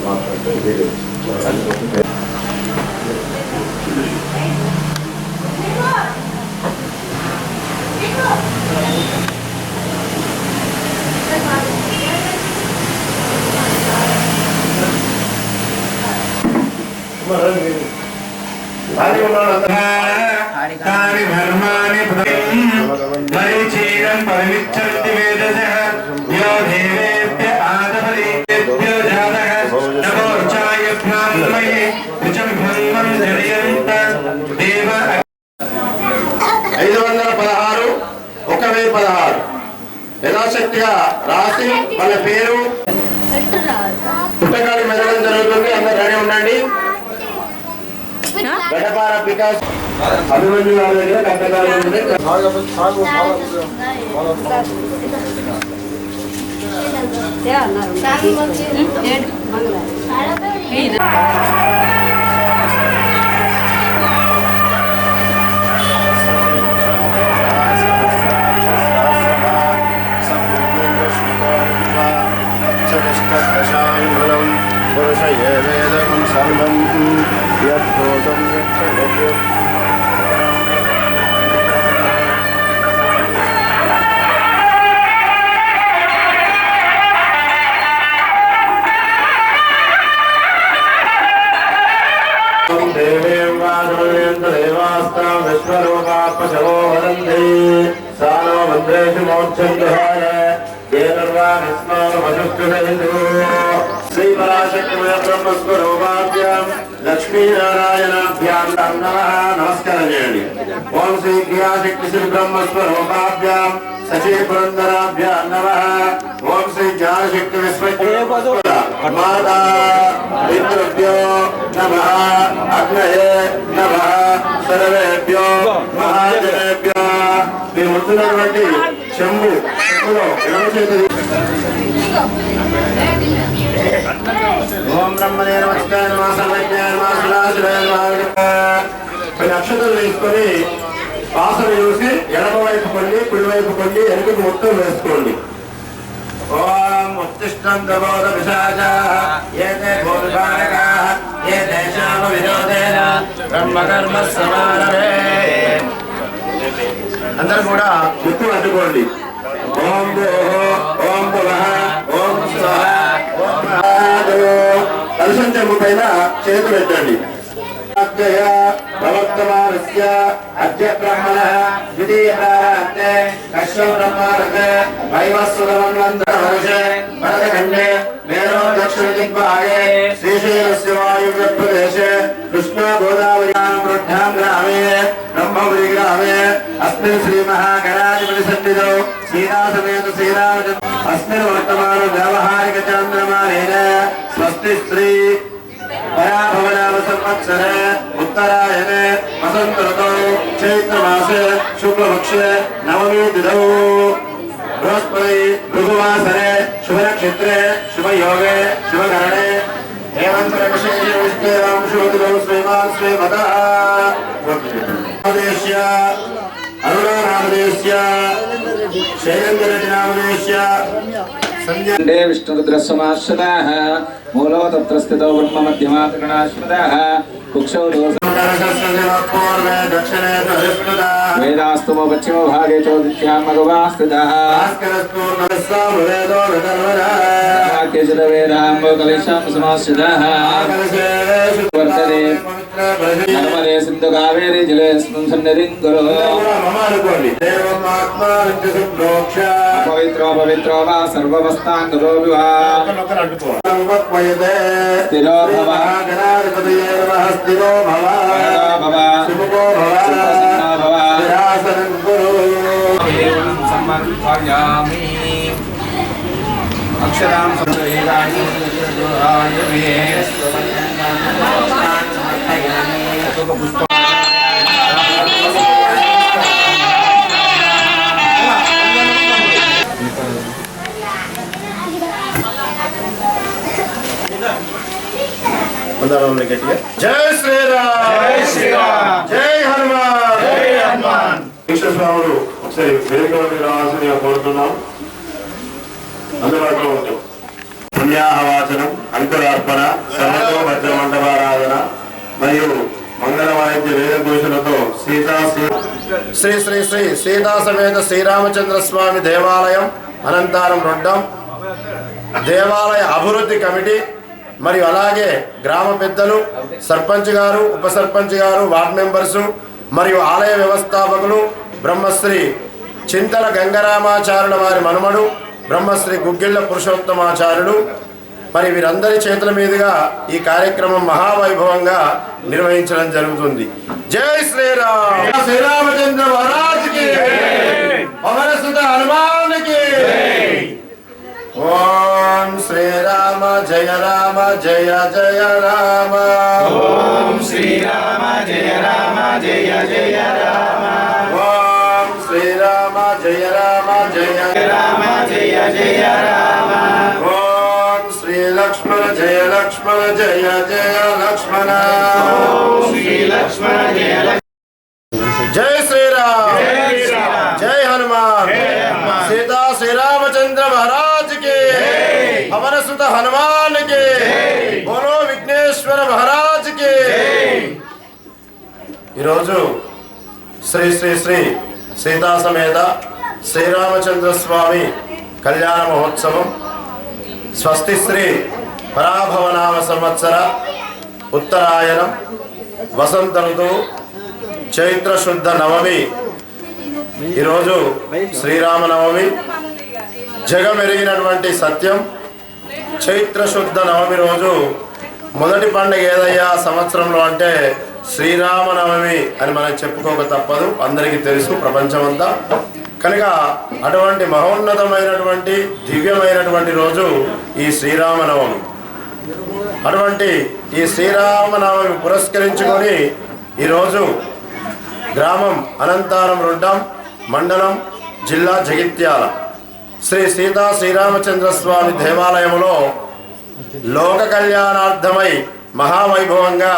మాట్లాడితే వేరే యథాశక్తిగా రాసి వాళ్ళ పేరు పుస్తకాలు మెదడం జరుగుతుంది. అందరూ రెడీ ఉండండి. గడపార వికాస్ అభిమన్యు గారి దగ్గర కట్టకాలు విశ్వరూపాపశవో వదంతి సానో మంత్రేషు మోక్షందుహాయ శ్రీపరాశక్తిమయ బ్రహ్మస్వరూపాభ్యాం లక్ష్మీనారాయణాభ్యాం నమః. నమస్కారం చేయండి. ఓం శ్రీ క్రియాశక్తి శ్రీ బ్రహ్మస్వరూపాభ్యాం సచీ పురందరాభ్యాం నమః. ఓం శ్రీ జ్ఞానశక్తి మాతా పితృభ్యో నమః. అగ్నయే నమః. సర్వేభ్యో మహాజనేభ్యో. మీరు ఉంటున్నటువంటి శంభు ఓం బ్రహ్మణే నమస్కార నక్షత్రం తీసుకొని వాసన చూసి ఎడమ వైపు కొన్ని కుడివైపు కొన్ని ఎరుకకు మొత్తం వేసుకోండి. ఓం ఉత్తిష్టంత బోధ విశాచాః ఏతే బోధకారకాః ఏ దేశామ వినోదేన బ్రహ్మకర్మ సమారభే. అందరూ కూడా ముక్కు అడ్డుకోండి. ఓం భూః ఓం భువః ఓం స్వః ఓం కలుషం చెంబు పైన చేతులు పెట్టండి. ప్రవర్తమానస్య అద్య బ్రహ్మణః ద్వితీయ ప్రారబ్ధే కశ్యప బ్రహ్మారభే వైవస్వతమన్వంతరవర్షే భరతఖండే మేరో దక్షిణ దిగ్భాగే శ్రీశైలస్య వాయువ్య ప్రదేశే కృష్ణా గోదావర్యాం వృద్ధాం గ్రామే బ్రహ్మపురి గ్రామే అస్మిన్ శ్రీ మహాగణాధిపతి సన్నిధౌ సీతాసమేత శ్రీరామచంద్ర అస్మిన్ వర్తమాన వ్యావహారిక చాంద్రమానేన స్వస్తి శ్రీ పరాభవనామ సంవత్సరే ఉత్తరాయణే వసంత ఋతౌ చైత్రమాసే శుక్లపక్షే నవమీ తిథౌ బృహస్పతి భృగువాసరే శుభనక్షత్రే శుభయోగే శుభకరణే ఏవం శుభదినౌ శ్రీమాన్ శ్రీమతః నామదేశ్య అరుణా నామదేశ్య శైలేంద్రరెడ్డి నామదేశ్య సంజయ విష్ణురుద్రస్వమాశ్రితాః మూలో తత్ర స్థితో బ్రహ్మ మధ్యమాత్రిగణాశ్రితాః కుక్షౌ వేదాస్తు పశ్చిమ భాగే చోదిత్యాం మగవా స్థితాః వేదాంబోకలేశాం సమాశ్రితాః వర్తతే నర్మదే సింధు కావేరీ జలేస్మిన్ సన్నిధిం కురు. పవిత్రో పవిత్రో వా సర్వవస్తాంగతో వివా స్థిరో భవ స్థిరో భవ శుభో భవ విరాసనం కురు. సమర్పయామి అక్షరాం సంవేదాని పుష్ప జై శ్రీరామ్ జై శ్రీరామ్ జై హనుమాన్ జై హనుమాన్. దీక్షస్వాములు ఒకసారి వేదిక రావాల్సిందిగా కోరుతున్నాం. అందుబాటులో ఉంటాం. పుణ్యాహవాచనం, అంకురార్పణ, సర్వతో భద్రమండపారాధన మరియు మంగళ వాయిద్య వేదఘోషలతో శ్రీ శ్రీ శ్రీ సీతా సమేత శ్రీరామచంద్ర స్వామి దేవాలయం అనంతారం రొడ్డం దేవాలయ అభివృద్ధి కమిటీ మరియు అలాగే గ్రామ పెద్దలు, సర్పంచ్ గారు, ఉప సర్పంచ్ గారు, వార్డ్ మెంబర్సు మరియు ఆలయ వ్యవస్థాపకులు బ్రహ్మశ్రీ చింతల గంగరామాచార్యుల వారి మనుమడు బ్రహ్మశ్రీ గుగ్గిళ్ళ పురుషోత్తమాచార్యులు మరి వీరందరి చేతుల మీదుగా ఈ కార్యక్రమం మహావైభవంగా నిర్వహించడం జరుగుతుంది. జై శ్రీరామ్. శ్రీరామచంద్ర మహారాజుకి, పవన సుత హనుమానికి. ఓం శ్రీరామ జయ రామ జయ జయ రామ. ఓం శ్రీరామ జయ రామ జయ జయ రామ. ఓం శ్రీరామ జయ రామ జయ రామ జయ జయ రామ. ఓం శ్రీ లక్ష్మణ జయ లక్ష్మణ జయ జయ లక్ష్మణ. ఓం శ్రీ లక్ష్మణ జయ జై శ్రీరామ్. జై హనుమాన్. సీతా శ్రీరామచంద్ర మహారాజ్ కి, పవన సుత హనుమాన్ కి, బోలో విఘ్నేశ్వర మహారాజ్ కి. ఈరోజు శ్రీ శ్రీ శ్రీ సీతా సమేత శ్రీరామచంద్ర స్వామి కళ్యాణ మహోత్సవం స్వస్తి శ్రీ పరాభవనామ సంవత్సర ఉత్తరాయణం వసంత ఋతువు చైత్ర శుద్ధ నవమి. ఈరోజు శ్రీరామనవమి. జగమెరిగినటువంటి సత్యం, చైత్ర శుద్ధ నవమి రోజు మొదటి పండుగ ఏదయ్యా సంవత్సరంలో అంటే శ్రీరామనవమి అని మనం చెప్పుకోక తప్పదు, అందరికీ తెలుసు ప్రపంచమంతా. కనుక అటువంటి మహోన్నతమైనటువంటి దివ్యమైనటువంటి రోజు ఈ శ్రీరామనవమి. అటువంటి ఈ శ్రీరామనవమి పురస్కరించుకొని ఈరోజు గ్రామం అనంతారం రొడ్డం, మండలం, జిల్లా జగిత్యాల శ్రీ సీతా శ్రీరామచంద్ర స్వామి దేవాలయంలో లోక కళ్యాణార్థమై మహావైభవంగా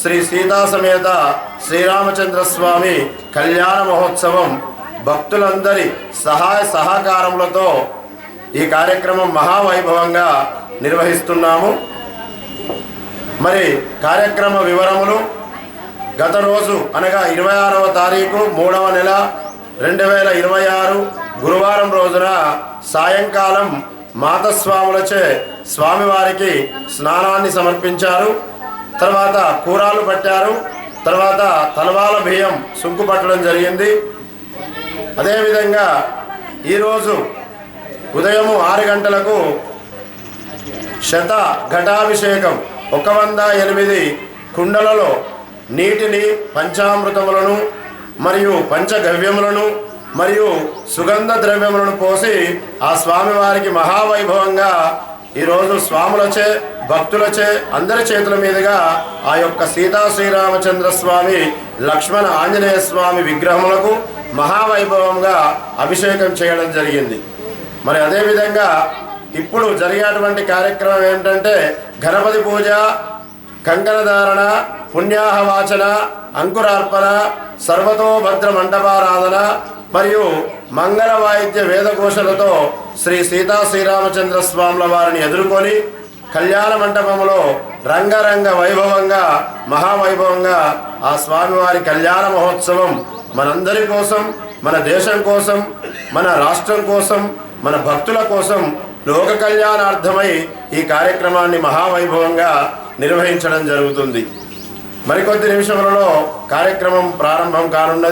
శ్రీ సీతా సమేత శ్రీరామచంద్ర స్వామి కళ్యాణ మహోత్సవం భక్తులందరి సహాయ సహకారములతో ఈ కార్యక్రమం మహావైభవంగా నిర్వహిస్తున్నాము. మరి కార్యక్రమ వివరములు గత రోజు అనగా 26వ తారీఖు 3వ నెల 2026 గురువారం రోజున సాయంకాలం మాతస్వాములచే స్వామివారికి స్నానాన్ని సమర్పించారు. తర్వాత కూరాలు పట్టారు. తర్వాత తలవాల బియ్యం సుంకు పట్టడం జరిగింది. అదేవిధంగా ఈరోజు ఉదయం 6 గంటలకు శత ఘటాభిషేకం 108 కుండలలో నీటిని, పంచామృతములను మరియు పంచగవ్యములను మరియు సుగంధ ద్రవ్యములను పోసి ఆ స్వామివారికి మహావైభవంగా ఈరోజు స్వాములచే, భక్తులచే అందరి చేతుల మీదుగా ఆ యొక్క సీతా శ్రీరామచంద్ర స్వామి, లక్ష్మణ ఆంజనేయ స్వామి విగ్రహములకు మహావైభవంగా అభిషేకం చేయడం జరిగింది. మరి అదేవిధంగా ఇప్పుడు జరిగేటువంటి కార్యక్రమం ఏమిటంటే గణపతి పూజ, కంకణధారణ, పుణ్యాహవాచన, అంకురార్పణ, సర్వతోభద్ర మండపారాధన మరియు మంగళ వాయిద్య వేదఘోషలతో శ్రీ సీతా శ్రీరామచంద్ర స్వాముల వారిని ఎదుర్కొని కళ్యాణ మండపంలో రంగరంగ వైభవంగా మహావైభవంగా ఆ స్వామివారి కళ్యాణ మహోత్సవం మనందరి కోసం, మన దేశం కోసం, మన రాష్ట్రం కోసం, మన భక్తుల కోసం లోక కళ్యాణార్థమై ఈ కార్యక్రమాన్ని మహావైభవంగా నిర్వహించడం జరుగుతుంది. మరికొద్ది నిమిషములలో కార్యక్రమం ప్రారంభం కానున్నది.